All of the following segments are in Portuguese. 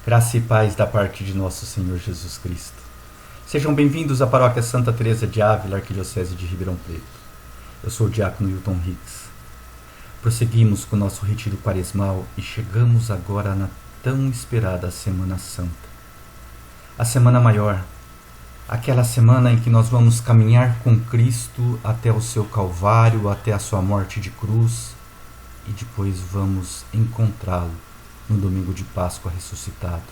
Graça e paz da parte de nosso Senhor Jesus Cristo. Sejam bem-vindos à Paróquia Santa Teresa de Ávila, Arquidiocese de Ribeirão Preto. Eu sou o diácono Hilton Hicks. Prosseguimos com o nosso retiro quaresmal e chegamos agora na tão esperada Semana Santa. A Semana Maior, aquela semana em que nós vamos caminhar com Cristo até o seu Calvário, até a sua morte de cruz, e depois vamos encontrá-lo no domingo de Páscoa ressuscitado.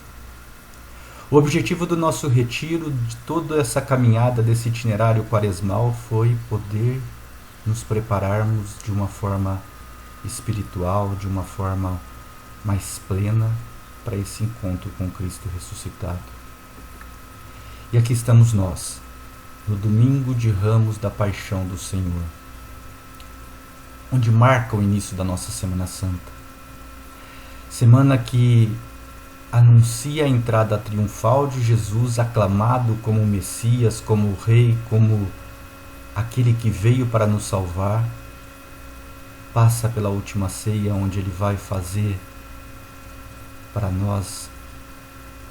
O objetivo do nosso retiro, de toda essa caminhada desse itinerário quaresmal, foi poder nos prepararmos de uma forma espiritual, de uma forma mais plena para esse encontro com Cristo ressuscitado. E aqui estamos nós, no domingo de Ramos da Paixão do Senhor, onde marca o início da nossa Semana Santa. Semana que anuncia a entrada triunfal de Jesus, aclamado como o Messias, como o Rei, como aquele que veio para nos salvar. Passa pela última ceia, onde ele vai fazer para nós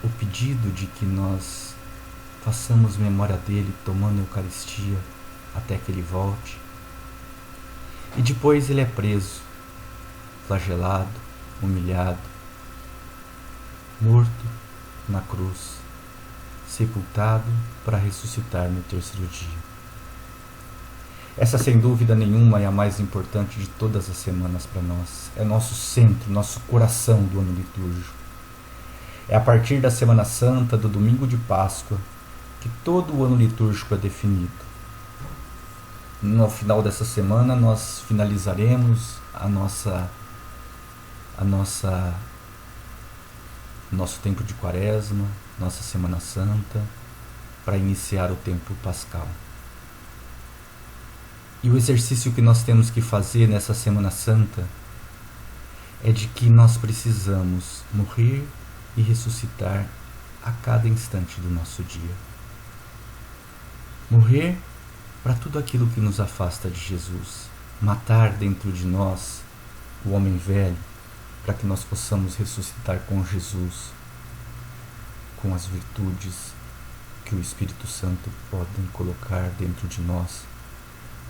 o pedido de que nós façamos memória dele, tomando a Eucaristia até que ele volte. E depois ele é preso, flagelado, humilhado, morto na cruz, sepultado para ressuscitar no terceiro dia. Essa, sem dúvida nenhuma, é a mais importante de todas as semanas para nós. É nosso centro, nosso coração do ano litúrgico. É a partir da Semana Santa, do domingo de Páscoa, que todo o ano litúrgico é definido. No final dessa semana, nós finalizaremos nosso tempo de Quaresma, nossa Semana Santa, para iniciar o tempo pascal. E o exercício que nós temos que fazer nessa Semana Santa é de que nós precisamos morrer e ressuscitar a cada instante do nosso dia. Morrer para tudo aquilo que nos afasta de Jesus, matar dentro de nós o homem velho, para que nós possamos ressuscitar com Jesus, com as virtudes que o Espírito Santo pode colocar dentro de nós,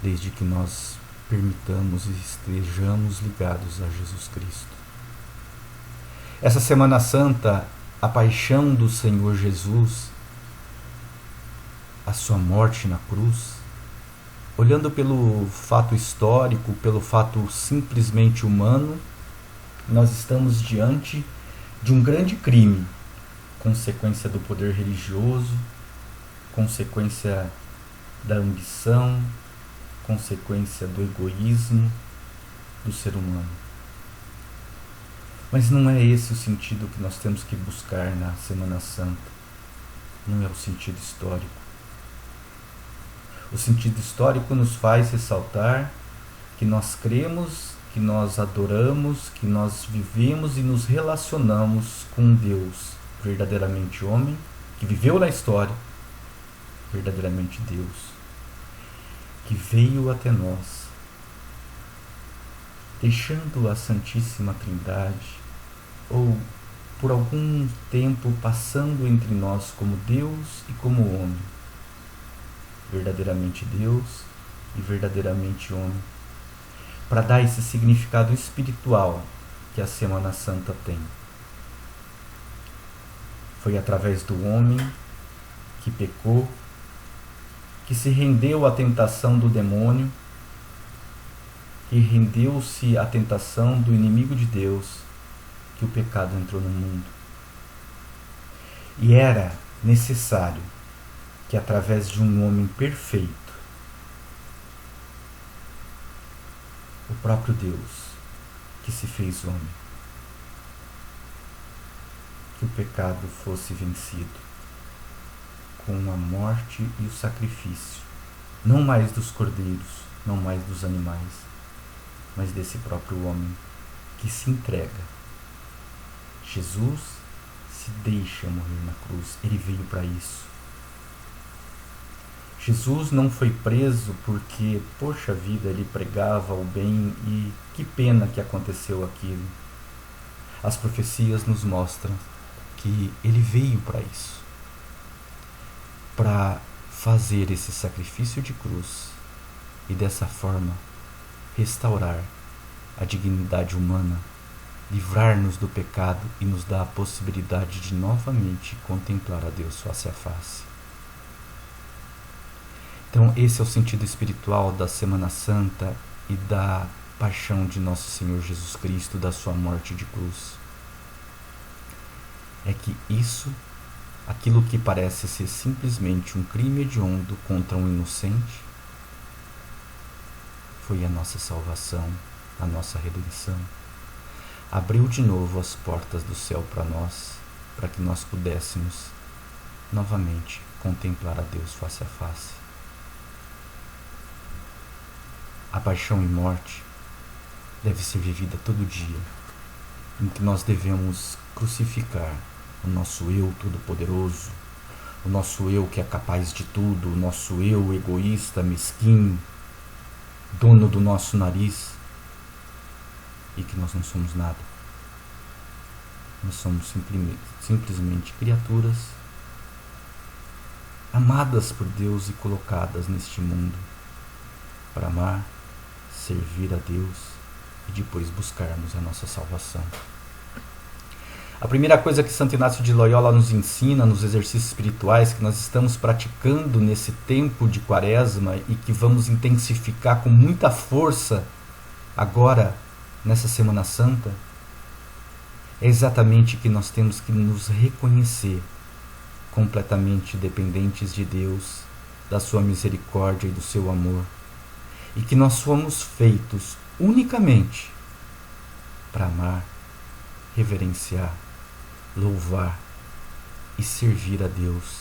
desde que nós permitamos e estejamos ligados a Jesus Cristo. Essa Semana Santa, a paixão do Senhor Jesus, a sua morte na cruz, olhando pelo fato histórico, pelo fato simplesmente humano, nós estamos diante de um grande crime, consequência do poder religioso, consequência da ambição, consequência do egoísmo do ser humano. Mas não é esse o sentido que nós temos que buscar na Semana Santa. Não é o sentido histórico. O sentido histórico nos faz ressaltar que nós cremos, que nós adoramos, que nós vivemos e nos relacionamos com um Deus verdadeiramente homem, que viveu na história, verdadeiramente Deus, que veio até nós, deixando a Santíssima Trindade, ou por algum tempo passando entre nós como Deus e como homem, verdadeiramente Deus e verdadeiramente homem, para dar esse significado espiritual que a Semana Santa tem. Foi através do homem que pecou, que se rendeu à tentação do demônio, que rendeu-se à tentação do inimigo de Deus, que o pecado entrou no mundo. E era necessário que, através de um homem perfeito, o próprio Deus, que se fez homem, que o pecado fosse vencido com a morte e o sacrifício, não mais dos cordeiros, não mais dos animais, mas desse próprio homem que se entrega. Jesus se deixa morrer na cruz, ele veio para isso. Jesus não foi preso porque, poxa vida, ele pregava o bem e que pena que aconteceu aquilo. As profecias nos mostram que ele veio para isso, para fazer esse sacrifício de cruz e dessa forma restaurar a dignidade humana, livrar-nos do pecado e nos dar a possibilidade de novamente contemplar a Deus face a face. Então esse é o sentido espiritual da Semana Santa e da paixão de nosso Senhor Jesus Cristo, da sua morte de cruz. É que isso, aquilo que parece ser simplesmente um crime hediondo contra um inocente, foi a nossa salvação, a nossa redenção. Abriu de novo as portas do céu para nós, para que nós pudéssemos novamente contemplar a Deus face a face. A paixão e morte deve ser vivida todo dia, em que nós devemos crucificar o nosso eu todo-poderoso, o nosso eu que é capaz de tudo, o nosso eu egoísta, mesquinho, dono do nosso nariz, e que nós não somos nada. Nós somos simplesmente criaturas amadas por Deus e colocadas neste mundo para amar, servir a Deus e depois buscarmos a nossa salvação. A primeira coisa que Santo Inácio de Loyola nos ensina nos exercícios espirituais que nós estamos praticando nesse tempo de Quaresma e que vamos intensificar com muita força agora nessa Semana Santa, é exatamente que nós temos que nos reconhecer completamente dependentes de Deus, da sua misericórdia e do seu amor, e que nós fomos feitos unicamente para amar, reverenciar, louvar e servir a Deus,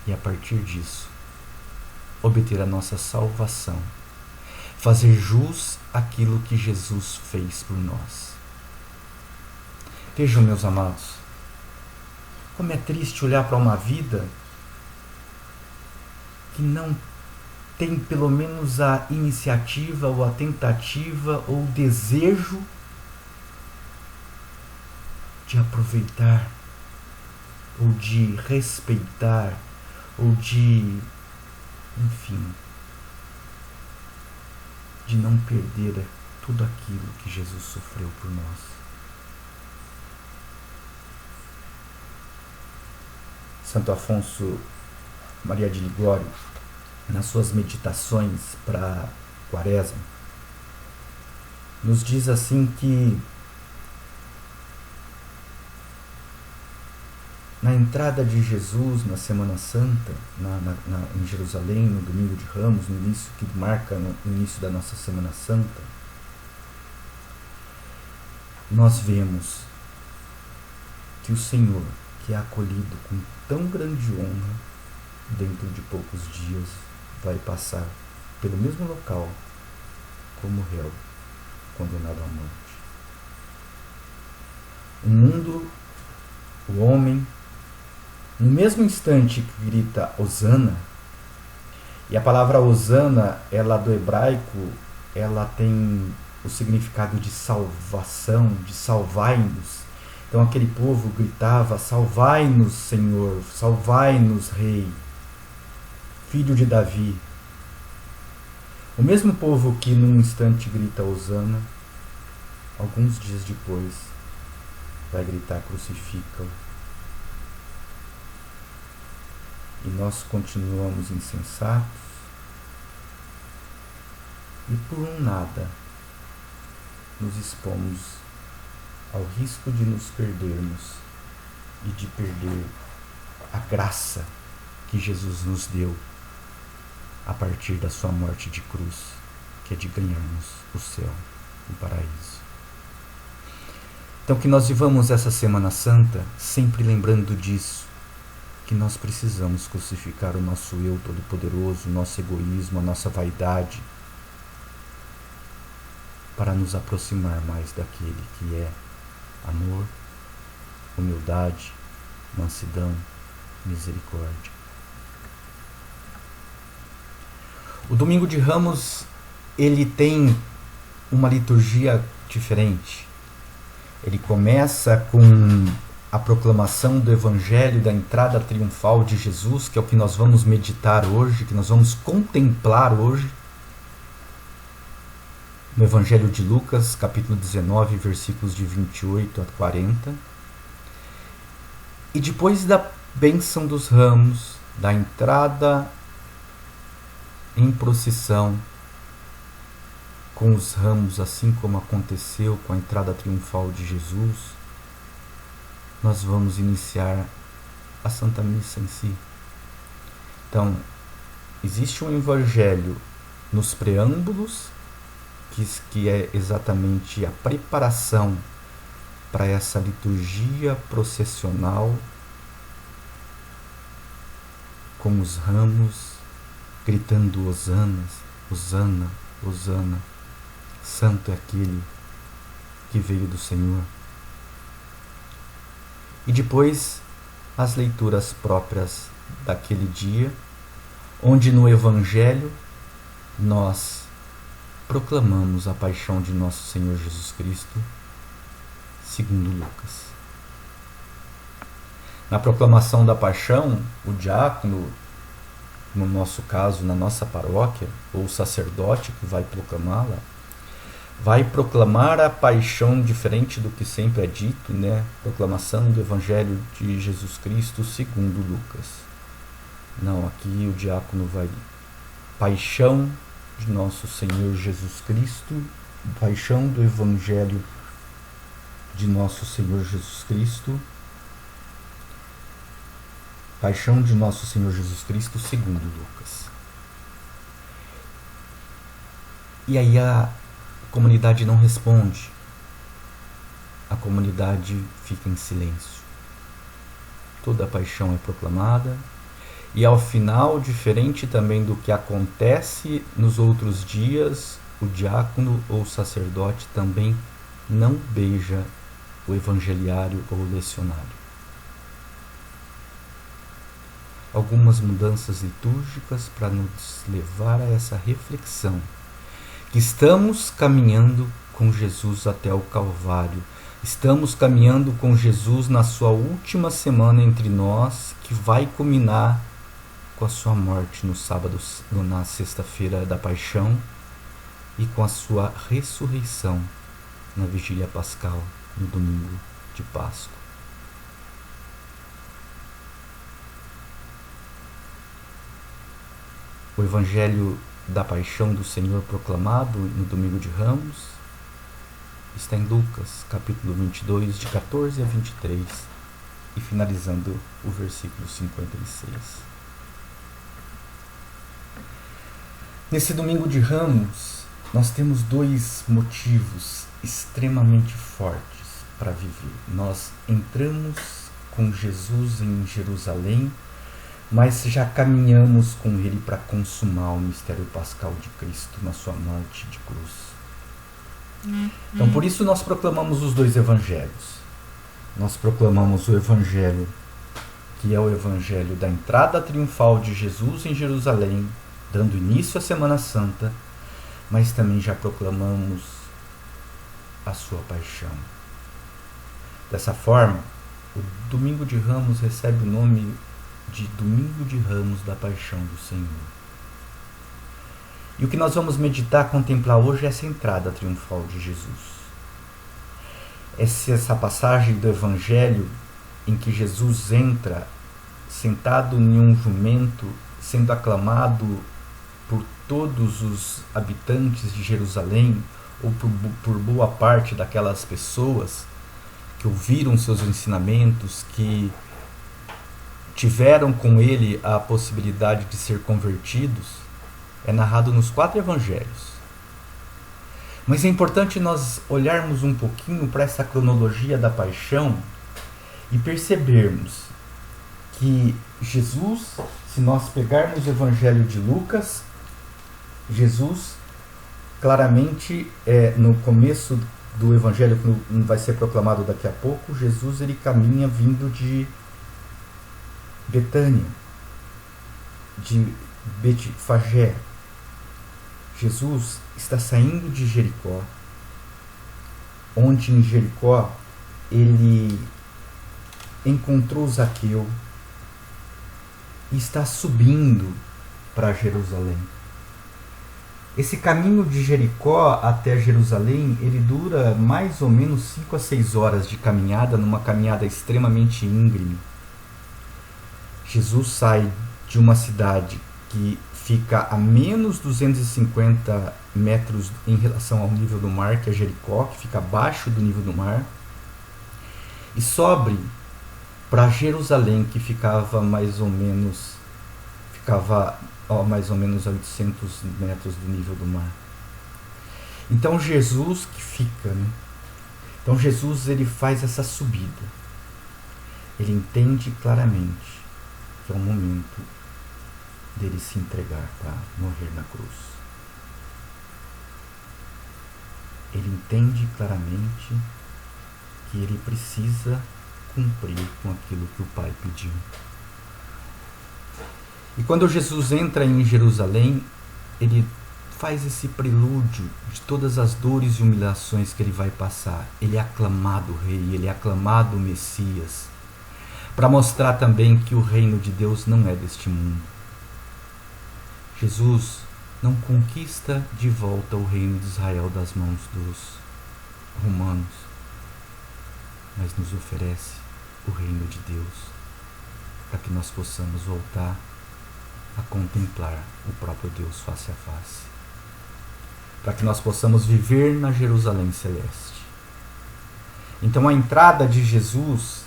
e a partir disso obter a nossa salvação, fazer jus àquilo que Jesus fez por nós. Vejam, meus amados, como é triste olhar para uma vida que não tem pelo menos a iniciativa ou a tentativa ou o desejo de aproveitar ou de respeitar ou de, enfim, de não perder tudo aquilo que Jesus sofreu por nós. Santo Afonso Maria de Ligório, nas suas meditações para Quaresma, nos diz assim que na entrada de Jesus na Semana Santa, em Jerusalém, no Domingo de Ramos, no início que marca no início da nossa Semana Santa, nós vemos que o Senhor, que é acolhido com tão grande honra, dentro de poucos dias vai passar pelo mesmo local como réu condenado à morte. O mundo, o homem, no mesmo instante que grita Hosana, e a palavra Hosana, ela do hebraico, ela tem o significado de salvação, de salvai-nos. Então aquele povo gritava: salvai-nos, Senhor, salvai-nos, Rei, Filho de Davi. O mesmo povo que num instante grita Hosana, alguns dias depois vai gritar crucifica-o. E nós continuamos insensatos e por um nada nos expomos ao risco de nos perdermos e de perder a graça que Jesus nos deu a partir da sua morte de cruz, que é de ganharmos o céu, o paraíso. Então que nós vivamos essa Semana Santa sempre lembrando disso, que nós precisamos crucificar o nosso eu todo-poderoso, o nosso egoísmo, a nossa vaidade, para nos aproximar mais daquele que é amor, humildade, mansidão, misericórdia. O Domingo de Ramos, ele tem uma liturgia diferente. Ele começa com a proclamação do Evangelho da entrada triunfal de Jesus, que é o que nós vamos meditar hoje, que nós vamos contemplar hoje, no Evangelho de Lucas, capítulo 19, versículos de 28 a 40. E depois da bênção dos ramos, da entrada em procissão com os ramos, assim como aconteceu com a entrada triunfal de Jesus, nós vamos iniciar a Santa Missa em si. Então, existe um evangelho nos preâmbulos, que é exatamente a preparação para essa liturgia processional, com os ramos gritando hosanas, hosana, hosana, santo é aquele que veio do Senhor. E depois as leituras próprias daquele dia, onde no Evangelho nós proclamamos a paixão de nosso Senhor Jesus Cristo, segundo Lucas. Na proclamação da paixão, o diácono, no nosso caso, na nossa paróquia, ou o sacerdote que vai proclamá-la, vai proclamar a paixão diferente do que sempre é dito, né? Proclamação do Evangelho de Jesus Cristo segundo Lucas. Não, aqui o diácono vai paixão de nosso Senhor Jesus Cristo, paixão do Evangelho de nosso Senhor Jesus Cristo, paixão de nosso Senhor Jesus Cristo segundo Lucas. E aí a comunidade não responde, a comunidade fica em silêncio. Toda a paixão é proclamada, e ao final, diferente também do que acontece nos outros dias, o diácono ou o sacerdote também não beija o evangeliário ou o lecionário. Algumas mudanças litúrgicas para nos levar a essa reflexão, que estamos caminhando com Jesus até o Calvário. Estamos caminhando com Jesus na sua última semana entre nós, que vai culminar com a sua morte no sábado, na sexta-feira da Paixão, e com a sua ressurreição na vigília pascal, no domingo de Páscoa. O Evangelho da Paixão do Senhor proclamado no domingo de Ramos está em Lucas, capítulo 22, de 14 a 23, e finalizando o versículo 56. Nesse domingo de Ramos, nós temos dois motivos extremamente fortes para viver. Nós entramos com Jesus em Jerusalém, mas já caminhamos com Ele para consumar o mistério pascal de Cristo na sua morte de cruz. Então, por isso nós proclamamos os dois evangelhos. Nós proclamamos o evangelho que é o evangelho da entrada triunfal de Jesus em Jerusalém, dando início à Semana Santa, mas também já proclamamos a sua paixão. Dessa forma, o Domingo de Ramos recebe o nome de Domingo de Ramos da Paixão do Senhor. E o que nós vamos meditar, contemplar hoje é essa entrada triunfal de Jesus. Essa passagem do Evangelho em que Jesus entra sentado em um jumento, sendo aclamado por todos os habitantes de Jerusalém, ou por boa parte daquelas pessoas que ouviram seus ensinamentos, que tiveram com ele a possibilidade de ser convertidos, é narrado nos 4 evangelhos. Mas é importante nós olharmos um pouquinho para essa cronologia da paixão e percebermos que Jesus, se nós pegarmos o Evangelho de Lucas, Jesus, claramente, no começo do Evangelho, que vai ser proclamado daqui a pouco, Jesus ele caminha vindo de Betânia, de Betfagé. Jesus está saindo de Jericó, onde em Jericó ele encontrou Zaqueu e está subindo para Jerusalém. Esse caminho de Jericó até Jerusalém, ele dura mais ou menos 5 a 6 horas de caminhada, numa caminhada extremamente íngreme. Jesus sai de uma cidade que fica a menos 250 metros em relação ao nível do mar, que é Jericó, que fica abaixo do nível do mar, e sobe para Jerusalém, que ficava mais ou menos a 800 metros do nível do mar. Então Jesus Então Jesus, ele faz essa subida. Ele entende claramente que é o momento dele se entregar para morrer na cruz. Ele entende claramente que ele precisa cumprir com aquilo que o Pai pediu. E quando Jesus entra em Jerusalém, ele faz esse prelúdio de todas as dores e humilhações que ele vai passar. Ele é aclamado Rei, ele é aclamado Messias, para mostrar também que o reino de Deus não é deste mundo. Jesus não conquista de volta o reino de Israel das mãos dos romanos, mas nos oferece o reino de Deus, para que nós possamos voltar a contemplar o próprio Deus face a face, para que nós possamos viver na Jerusalém celeste. Então a entrada de Jesus,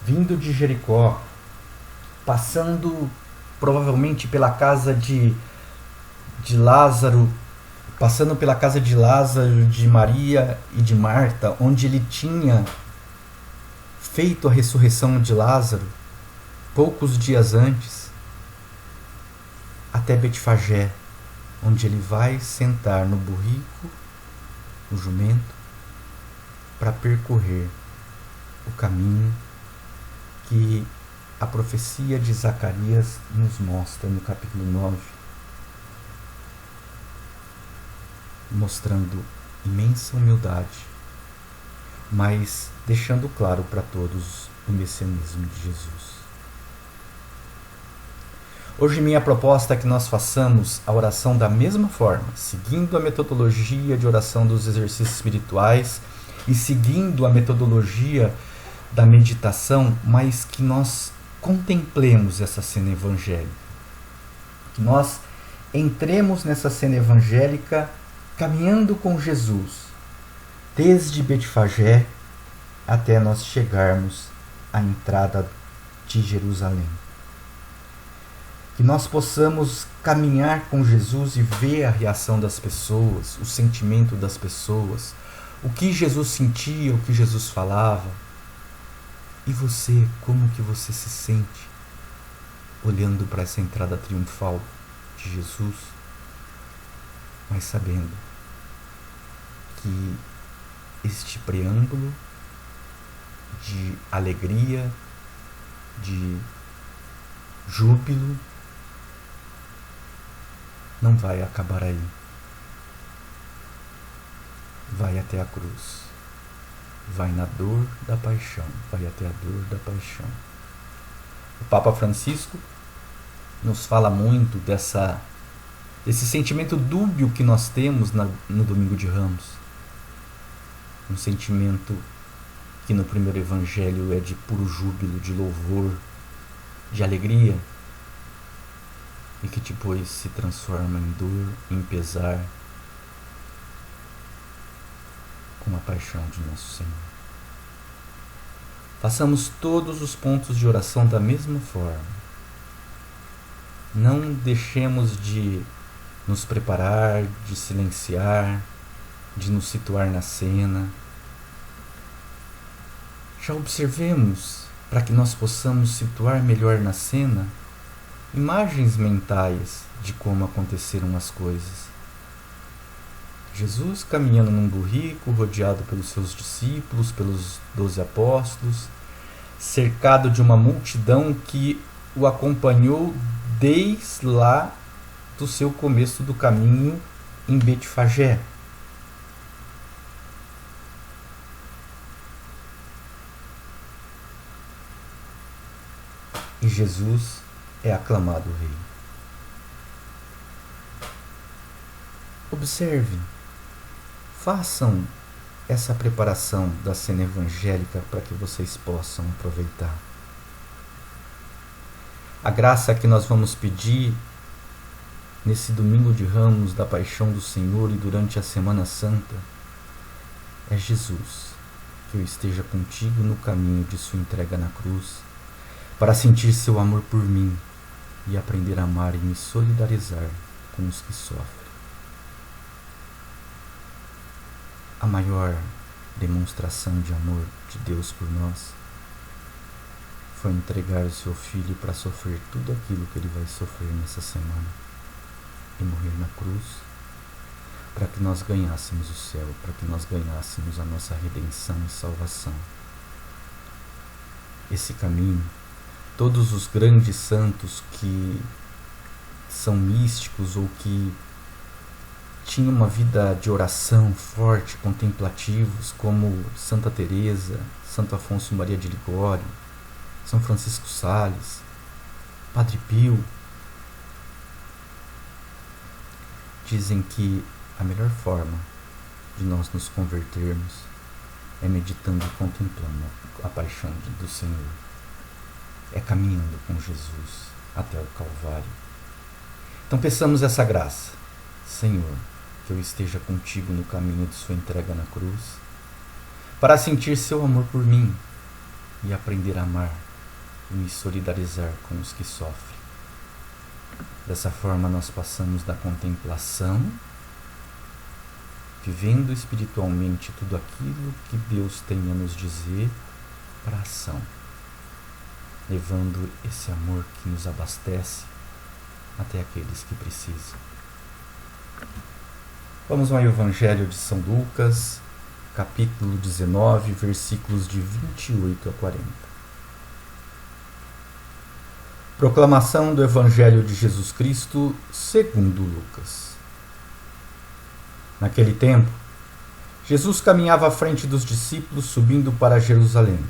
vindo de Jericó, passando provavelmente pela casa de Lázaro, passando pela casa de Lázaro, de Maria e de Marta, onde ele tinha feito a ressurreição de Lázaro poucos dias antes, até Betfagé, onde ele vai sentar no burrico, no jumento, para percorrer o caminho que a profecia de Zacarias nos mostra no capítulo 9, mostrando imensa humildade, mas deixando claro para todos o messianismo de Jesus. Hoje minha proposta é que nós façamos a oração da mesma forma, seguindo a metodologia de oração dos exercícios espirituais e seguindo a metodologia da meditação, mas que nós contemplemos essa cena evangélica. Que nós entremos nessa cena evangélica caminhando com Jesus, desde Betfagé até nós chegarmos à entrada de Jerusalém. Que nós possamos caminhar com Jesus e ver a reação das pessoas, o sentimento das pessoas, o que Jesus sentia, o que Jesus falava. E você, como que você se sente olhando para essa entrada triunfal de Jesus, mas sabendo que este preâmbulo de alegria, de júbilo, não vai acabar aí. Vai até a cruz. Vai na dor da paixão. Vai até a dor da paixão. O Papa Francisco nos fala muito desse sentimento dúbio que nós temos no Domingo de Ramos. Um sentimento que no primeiro evangelho é de puro júbilo, de louvor, de alegria, e que depois se transforma em dor, em pesar, com a paixão de nosso Senhor. Façamos todos os pontos de oração da mesma forma. Não deixemos de nos preparar, de silenciar, de nos situar na cena. Já observemos, para que nós possamos situar melhor na cena, imagens mentais de como aconteceram as coisas. Jesus caminhando num burrico, rodeado pelos seus discípulos, pelos 12 apóstolos, cercado de uma multidão que o acompanhou desde lá do seu começo do caminho em Betfagé. e Jesus é aclamado rei. Observem, façam essa preparação da cena evangélica para que vocês possam aproveitar. A graça que nós vamos pedir nesse domingo de Ramos da Paixão do Senhor e durante a Semana Santa é Jesus, que eu esteja contigo no caminho de sua entrega na cruz, para sentir seu amor por mim e aprender a amar e me solidarizar com os que sofrem. A maior demonstração de amor de Deus por nós foi entregar o seu Filho para sofrer tudo aquilo que ele vai sofrer nessa semana e morrer na cruz, para que nós ganhássemos o céu, para que nós ganhássemos a nossa redenção e salvação. Esse caminho, todos os grandes santos que são místicos ou que tinham uma vida de oração forte, contemplativos, como Santa Teresa, Santo Afonso Maria de Ligório, São Francisco Sales, Padre Pio, dizem que a melhor forma de nós nos convertermos é meditando e contemplando a paixão do Senhor, é caminhando com Jesus até o Calvário. Então peçamos essa graça. Senhor, que eu esteja contigo no caminho de sua entrega na cruz, para sentir seu amor por mim e aprender a amar e me solidarizar com os que sofrem. Dessa forma nós passamos da contemplação, vivendo espiritualmente tudo aquilo que Deus tem a nos dizer, para a ação, levando esse amor que nos abastece até aqueles que precisam. Vamos ao Evangelho de São Lucas, capítulo 19, versículos de 28 a 40. Proclamação do Evangelho de Jesus Cristo segundo Lucas. Naquele tempo, Jesus caminhava à frente dos discípulos, subindo para Jerusalém.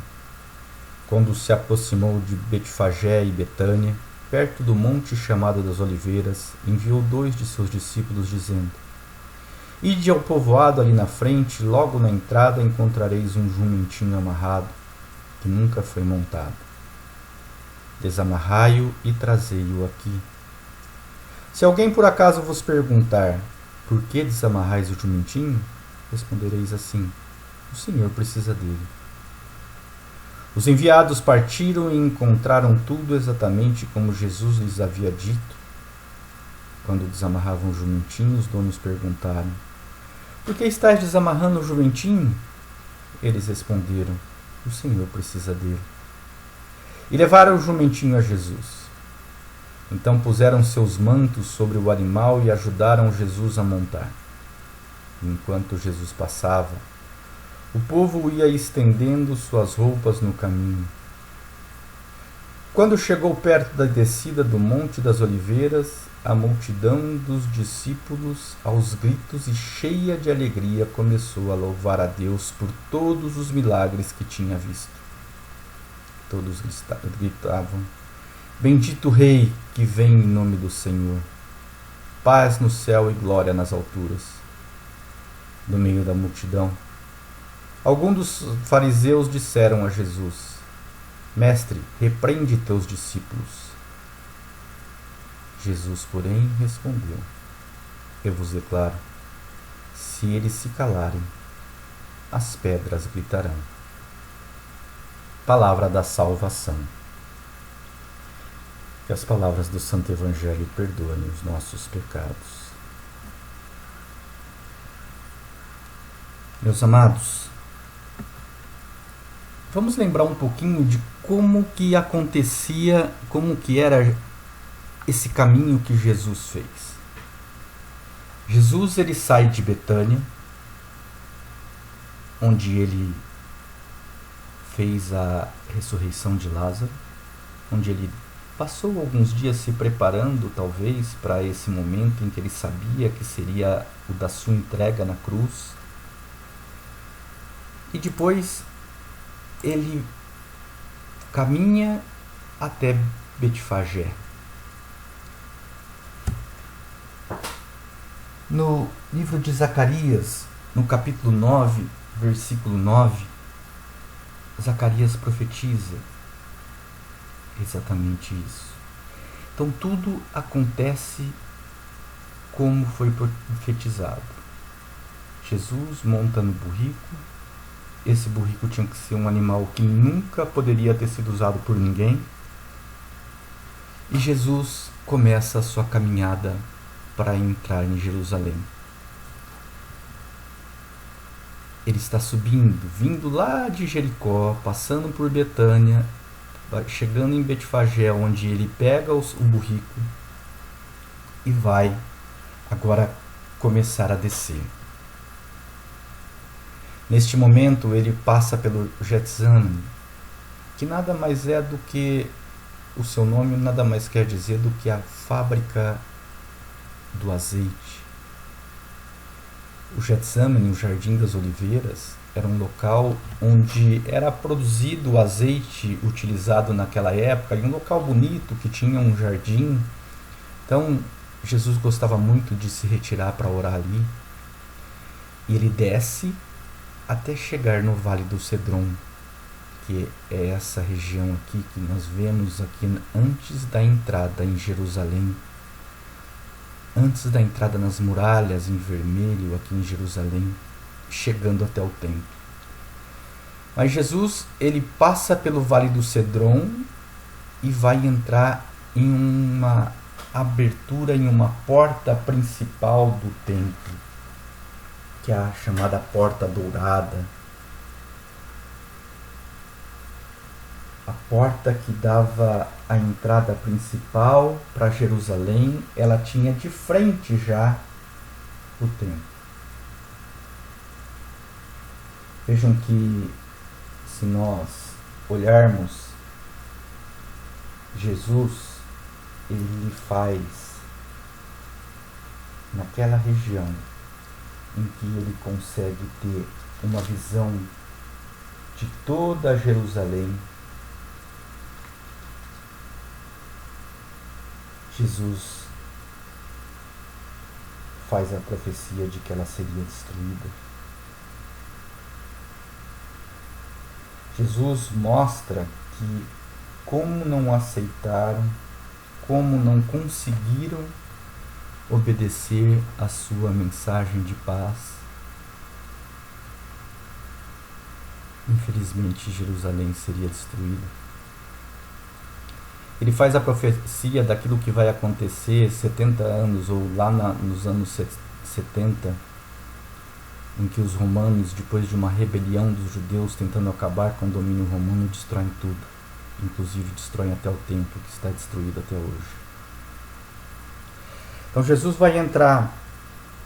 Quando se aproximou de Betfagé e Betânia, perto do monte chamado das Oliveiras, enviou 2 de seus discípulos, dizendo: Ide ao povoado ali na frente, logo na entrada encontrareis um jumentinho amarrado, que nunca foi montado. Desamarrai-o e trazei-o aqui. Se alguém por acaso vos perguntar: por que desamarrais o jumentinho? Respondereis assim: o Senhor precisa dele. Os enviados partiram e encontraram tudo exatamente como Jesus lhes havia dito. Quando desamarravam o jumentinho, os donos perguntaram: por que estáis desamarrando o jumentinho? Eles responderam: o Senhor precisa dele. E levaram o jumentinho a Jesus. Então puseram seus mantos sobre o animal e ajudaram Jesus a montar. Enquanto Jesus passava, o povo ia estendendo suas roupas no caminho. Quando chegou perto da descida do Monte das Oliveiras, a multidão dos discípulos, aos gritos e cheia de alegria, começou a louvar a Deus por todos os milagres que tinha visto. Todos gritavam: Bendito o Rei que vem em nome do Senhor. Paz no céu e glória nas alturas. No meio da multidão, alguns dos fariseus disseram a Jesus: Mestre, repreende teus discípulos. Jesus, porém, respondeu: Eu vos declaro, se eles se calarem, as pedras gritarão. Palavra da salvação. Que as palavras do Santo Evangelho perdoem os nossos pecados. Meus amados, vamos lembrar um pouquinho de como que acontecia, como que era esse caminho que Jesus fez. Jesus, ele sai de Betânia, onde ele fez a ressurreição de Lázaro, onde ele passou alguns dias se preparando, talvez, para esse momento em que ele sabia que seria o da sua entrega na cruz. E depois ele caminha até Betfagé. No livro de Zacarias, no capítulo 9, versículo 9, Zacarias profetiza exatamente isso. Então tudo acontece como foi profetizado. Jesus monta no burrico. Esse burrico tinha que ser um animal que nunca poderia ter sido usado por ninguém. E Jesus começa a sua caminhada para entrar em Jerusalém. Ele está subindo, vindo lá de Jericó, passando por Betânia, chegando em Betfagé, onde ele pega o burrico e vai agora começar a descer. Neste momento ele passa pelo Getsemane, que nada mais é do que, o seu nome nada mais quer dizer do que a fábrica do azeite. O Getsemane, o Jardim das Oliveiras, era um local onde era produzido o azeite utilizado naquela época, e um local bonito que tinha um jardim. Então Jesus gostava muito de se retirar para orar ali. E ele desce até chegar no Vale do Cedron, que é essa região aqui que nós vemos aqui antes da entrada em Jerusalém, antes da entrada nas muralhas em vermelho aqui em Jerusalém, chegando até o templo. Mas Jesus, ele passa pelo Vale do Cedron e vai entrar em uma abertura, em uma porta principal do templo, que é a chamada Porta Dourada. A porta que dava a entrada principal para Jerusalém, ela tinha de frente já o templo. Vejam que, se nós olharmos, Jesus, ele faz naquela região em que ele consegue ter uma visão de toda Jerusalém. Jesus faz a profecia de que ela seria destruída. Jesus mostra que como não aceitaram, como não conseguiram obedecer a sua mensagem de paz, infelizmente Jerusalém seria destruída. Ele faz a profecia daquilo que vai acontecer 70 anos, ou lá nos anos 70, em que os romanos, depois de uma rebelião dos judeus tentando acabar com o domínio romano, destroem tudo. Inclusive destroem até o templo, que está destruído até hoje. Então Jesus vai entrar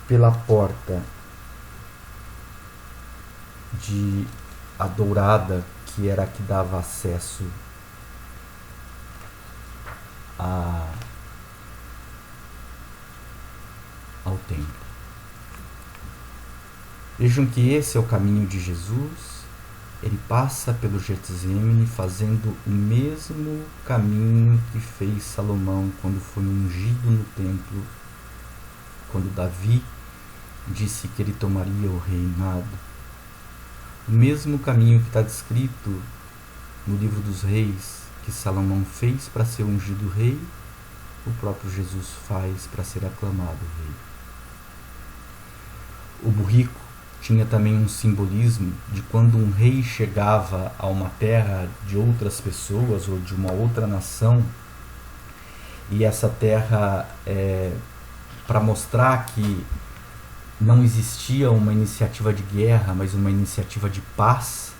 pela porta de a dourada, que era a que dava acesso ao templo. Vejam que esse é o caminho de Jesus. Ele passa pelo Getsemane, fazendo o mesmo caminho que fez Salomão quando foi ungido no templo, quando Davi disse que ele tomaria o reinado. O mesmo caminho que está descrito no livro dos Reis, que Salomão fez para ser ungido rei, o próprio Jesus faz para ser aclamado rei. O burrico tinha também um simbolismo de quando um rei chegava a uma terra de outras pessoas ou de uma outra nação, e essa terra, para mostrar que não existia uma iniciativa de guerra, mas uma iniciativa de paz,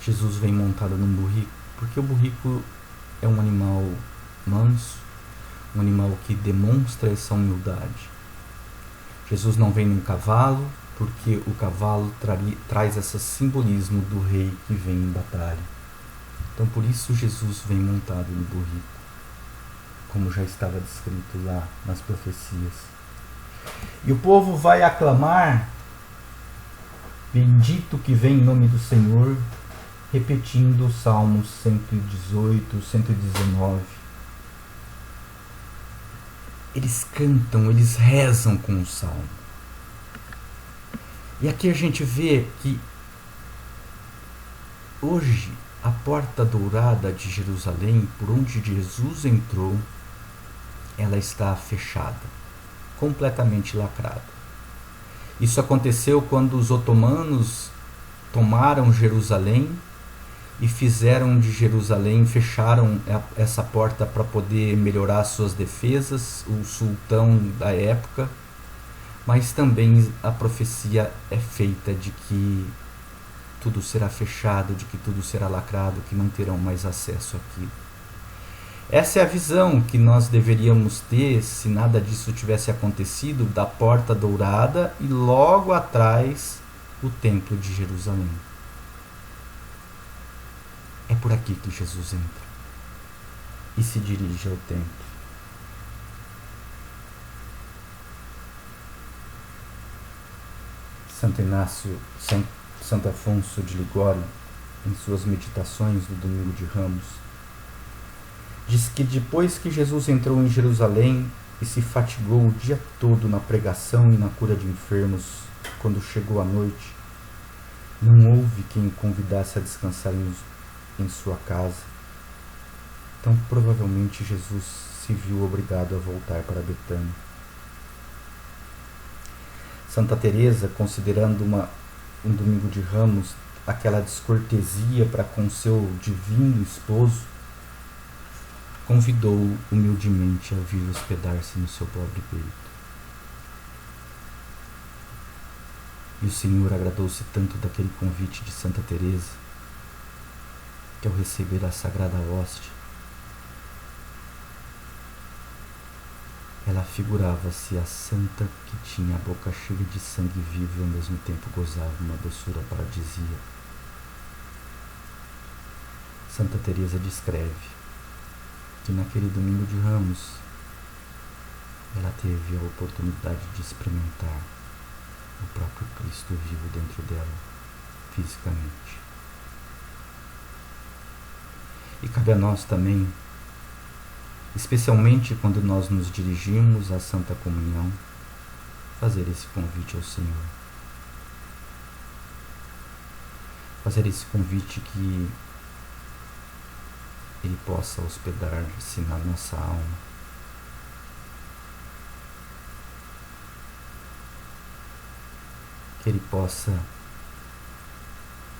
Jesus vem montado num burrico, porque o burrico é um animal manso, um animal que demonstra essa humildade. Jesus não vem num cavalo, porque o cavalo traz esse simbolismo do rei que vem em batalha. Então por isso Jesus vem montado no burrico, como já estava descrito lá nas profecias. E o povo vai aclamar: bendito que vem em nome do Senhor, repetindo os Salmos 118, 119. eles cantam, eles rezam com o salmo. E aqui a gente vê que hoje a porta dourada de Jerusalém, por onde Jesus entrou, ela está fechada, completamente lacrada. Isso aconteceu quando os otomanos tomaram Jerusalém e fizeram de Jerusalém, fecharam essa porta para poder melhorar suas defesas, o sultão da época, mas também a profecia é feita de que tudo será fechado, de que tudo será lacrado, que não terão mais acesso àquilo. Essa é a visão que nós deveríamos ter se nada disso tivesse acontecido, da porta dourada e logo atrás o templo de Jerusalém. É por aqui que Jesus entra e se dirige ao templo. Santo Inácio, Santo Afonso de Ligório, em suas meditações do Domingo de Ramos, diz que depois que Jesus entrou em Jerusalém e se fatigou o dia todo na pregação e na cura de enfermos, quando chegou a noite, não houve quem o convidasse a descansar em sua casa. Então provavelmente Jesus se viu obrigado a voltar para Betânia. Santa Teresa, considerando um Domingo de Ramos aquela descortesia para com seu divino esposo, convidou-o humildemente a vir hospedar-se no seu pobre peito. E o Senhor agradou-se tanto daquele convite de Santa Teresa, que ao receber a sagrada hóstia, ela figurava-se a santa que tinha a boca cheia de sangue vivo e ao mesmo tempo gozava uma doçura paradisíaca. Santa Teresa descreve que naquele Domingo de Ramos ela teve a oportunidade de experimentar o próprio Cristo vivo dentro dela, fisicamente. E cabe a nós também, especialmente quando nós nos dirigimos à Santa Comunhão, fazer esse convite ao Senhor. Fazer esse convite que Ele possa hospedar-se na nossa alma. Que Ele possa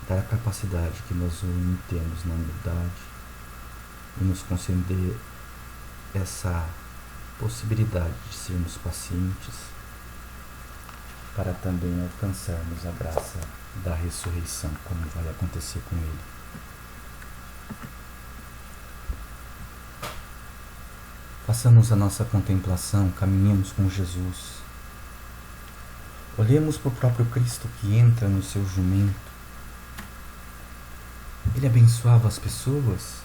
dar a capacidade que nós o imitemos na humildade e nos conceder essa possibilidade de sermos pacientes para também alcançarmos a graça da ressurreição, como vai acontecer com Ele. Façamos a nossa contemplação, caminhemos com Jesus. Olhemos para o próprio Cristo que entra no seu jumento. Ele abençoava as pessoas.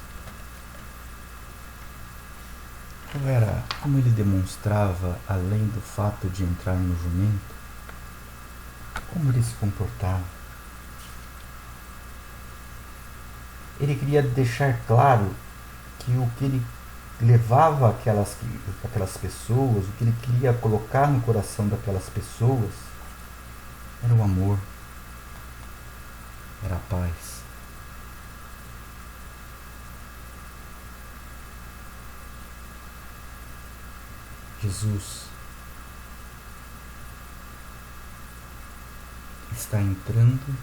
Como ele demonstrava, além do fato de entrar no jumento, como ele se comportava. Ele queria deixar claro que o que ele levava aquelas pessoas, o que ele queria colocar no coração daquelas pessoas, era o amor, era a paz. Jesus está entrando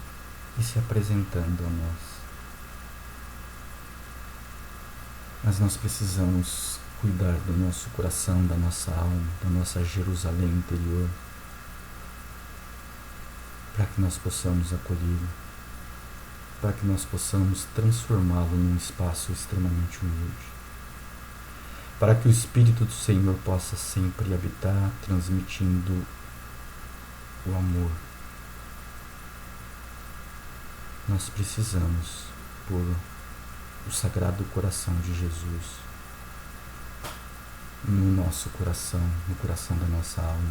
e se apresentando a nós. Mas nós precisamos cuidar do nosso coração, da nossa alma, da nossa Jerusalém interior, para que nós possamos acolhê-lo, para que nós possamos transformá-lo num espaço extremamente humilde, para que o Espírito do Senhor possa sempre habitar, transmitindo o amor. Nós precisamos pôr o Sagrado Coração de Jesus no nosso coração, no coração da nossa alma.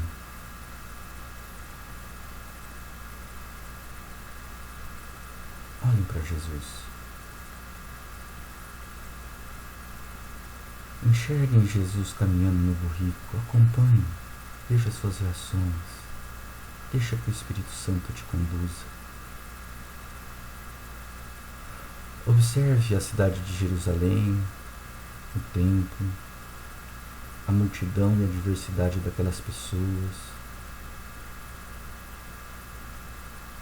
Olhem para Jesus. Enxerguem Jesus caminhando no burrico, acompanhe, veja suas reações, deixa que o Espírito Santo te conduza. Observe a cidade de Jerusalém, o templo, a multidão e a diversidade daquelas pessoas.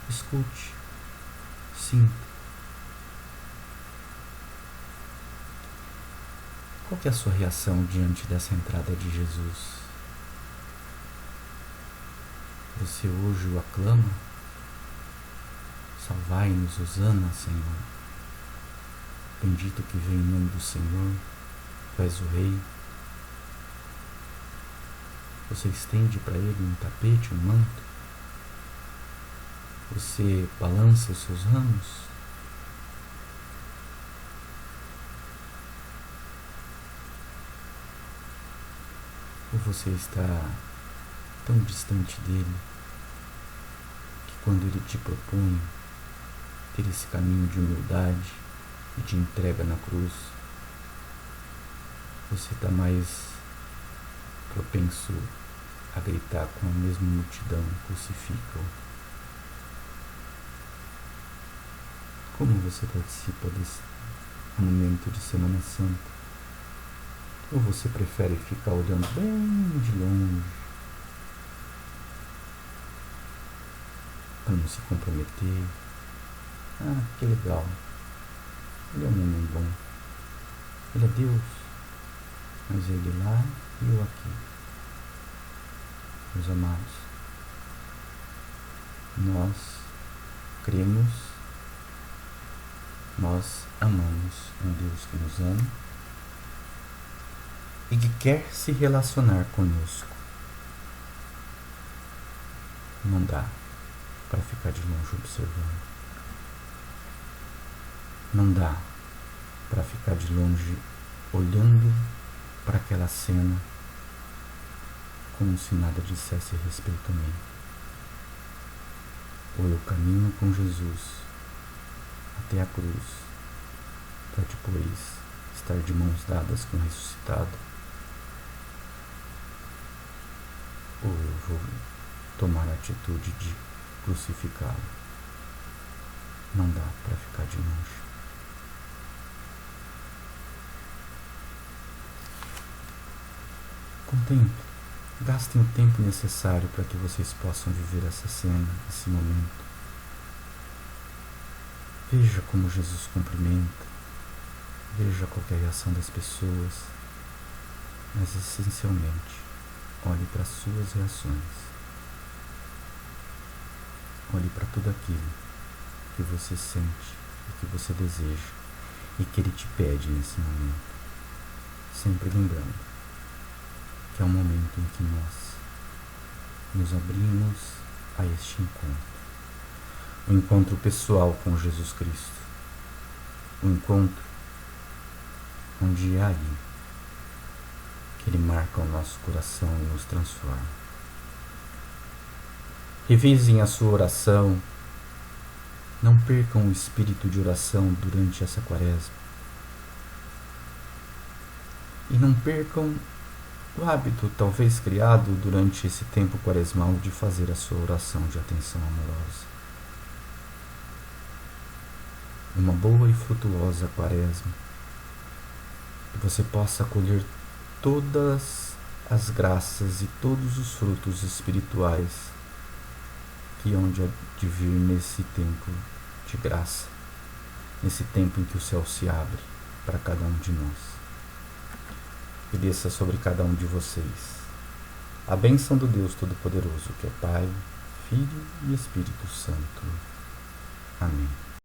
Escute, sinta. Qual que é a sua reação diante dessa entrada de Jesus? Você hoje o aclama? Salvai-nos, hosana, Senhor. Bendito que vem em nome do Senhor, tu és o Rei. Você estende para ele um tapete, um manto? Você balança os seus ramos? Ou você está tão distante dele que quando ele te propõe ter esse caminho de humildade e de entrega na cruz, você está mais propenso a gritar com a mesma multidão: crucifica-o. Como você participa desse momento de Semana Santa? Ou você prefere ficar olhando bem de longe para não se comprometer? Ah, que legal. Ele é um homem bom. Ele é Deus. Mas ele lá e eu aqui. Meus amados, nós cremos, nós amamos um Deus que nos ama e que quer se relacionar conosco. Não dá para ficar de longe observando. Não dá para ficar de longe olhando para aquela cena como se nada dissesse respeito a mim. Ou eu caminho com Jesus até a cruz para depois estar de mãos dadas com o ressuscitado, ou eu vou tomar a atitude de crucificá-lo. Não dá para ficar de longe. Contemple, gastem o tempo necessário para que vocês possam viver essa cena, esse momento. Veja como Jesus cumprimenta, veja qual é a reação das pessoas, mas essencialmente, olhe para as suas reações. Olhe para tudo aquilo que você sente e que você deseja e que Ele te pede nesse momento. Sempre lembrando que é um momento em que nós nos abrimos a este encontro. Um encontro pessoal com Jesus Cristo. Um encontro onde é aí que Ele marca o nosso coração e nos transforma. Revisem a sua oração. Não percam o espírito de oração durante essa quaresma. E não percam o hábito, talvez criado durante esse tempo quaresmal, de fazer a sua oração de atenção amorosa. Uma boa e frutuosa quaresma. Que você possa colher todas as graças e todos os frutos espirituais que hão de vir nesse tempo de graça, nesse tempo em que o céu se abre para cada um de nós. E desça sobre cada um de vocês a bênção do Deus Todo-Poderoso, que é Pai, Filho e Espírito Santo. Amém.